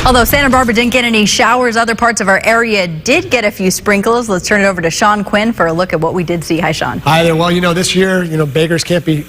Although Santa Barbara didn't get any showers, other parts of our area did get a few sprinkles. Let's turn it over to Sean Quinn for a look at what we did see. Hi, Sean. Hi there. Well, this year, bakers can't be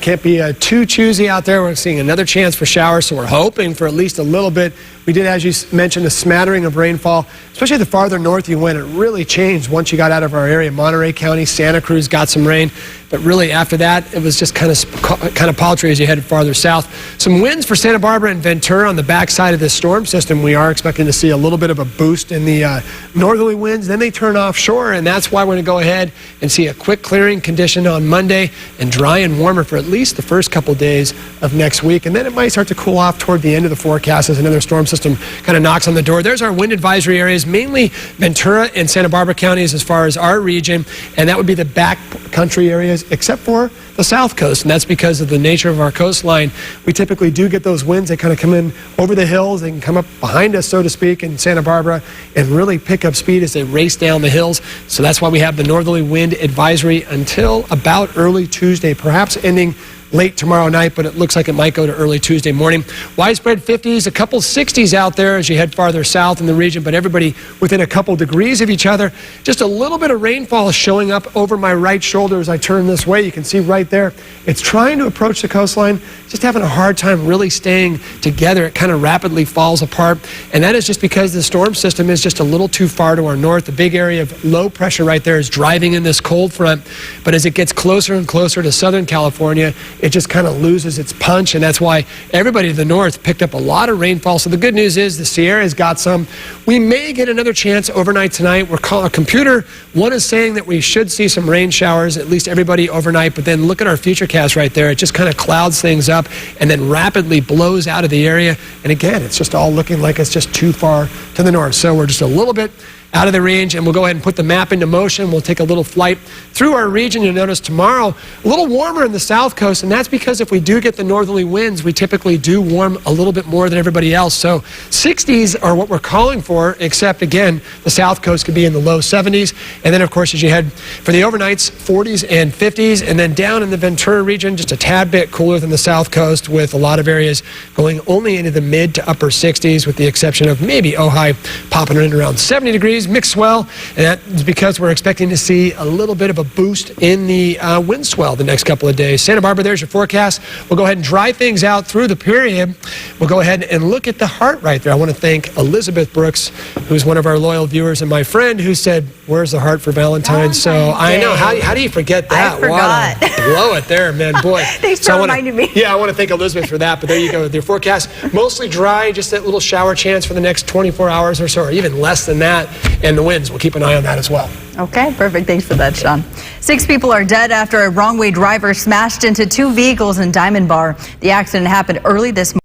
too choosy out there. We're seeing another chance for showers, so we're hoping for at least a little bit. We did, as you mentioned, a smattering of rainfall, especially the farther north you went. It really changed once you got out of our area. Monterey County, Santa Cruz got some rain, but really after that, it was just kind of paltry as you headed farther south. Some winds for Santa Barbara and Ventura on the backside of this storm system. We are expecting to see a little bit of a boost in the northerly winds. Then they turn offshore, and that's why we're going to go ahead and see a quick clearing condition on Monday and dry and warmer for at least the first couple days of next week. And then it might start to cool off toward the end of the forecast as another storm system kind of knocks on the door. There's our wind advisory areas, mainly Ventura and Santa Barbara counties as far as our region, and that would be the back country areas except for the south coast, and that's because of the nature of our coastline. We typically do get those winds that kind of come in over the hills. They can come up behind us, so to speak, in Santa Barbara and really pick up speed as they race down the hills. So that's why we have the northerly wind advisory until about early Tuesday, perhaps ending late tomorrow night, but it looks like it might go to early Tuesday morning. Widespread 50s, a couple 60s out there as you head farther south in the region, but everybody within a couple degrees of each other. Just a little bit of rainfall showing up over my right shoulder as I turn this way. You can see right there. It's trying to approach the coastline, just having a hard time really staying together. It kind of rapidly falls apart, and that is just because the storm system is just a little too far to our north. The big area of low pressure right there is driving in this cold front, but as it gets closer and closer to Southern California, it just kind of loses its punch, and that's why everybody to the north picked up a lot of rainfall. So the good news is the Sierra's got some. We may get another chance overnight tonight. We're calling a computer. One is saying that we should see some rain showers, at least everybody overnight, but then look at our futurecast right there. It just kind of clouds things up and then rapidly blows out of the area. And again, it's just all looking like it's just too far to the north. So we're just a little bit out of the range, and we'll go ahead and put the map into motion. We'll take a little flight through our region. You'll notice tomorrow a little warmer in the south coast, and that's because if we do get the northerly winds, we typically do warm a little bit more than everybody else. So 60s are what we're calling for, except again, the south coast could be in the low 70s. And then of course, as you head for the overnights, 40s and 50s, and then down in the Ventura region, just a tad bit cooler than the south coast, with a lot of areas going only into the mid to upper 60s, with the exception of maybe Ojai popping in around 70 degrees. Mixed swell, and that is because we're expecting to see a little bit of a boost in the wind swell the next couple of days. Santa Barbara, there's your forecast. We'll go ahead and dry things out through the period. We'll go ahead and look at the heart right there. I want to thank Elizabeth Brooks, who's one of our loyal viewers and my friend, who said, "Where's the heart for Valentine's?" So I know, how do you forget that? I forgot. Blow it there, man, boy. Thanks for reminding me. Yeah, I want to thank Elizabeth for that, but there you go with your forecast. Mostly dry, just that little shower chance for the next 24 hours or so, or even less than that. And the winds, we'll keep an eye on that as well. Okay, perfect. Thanks for that, Sean. 6 people are dead after a wrong-way driver smashed into 2 vehicles in Diamond Bar. The accident happened early this morning.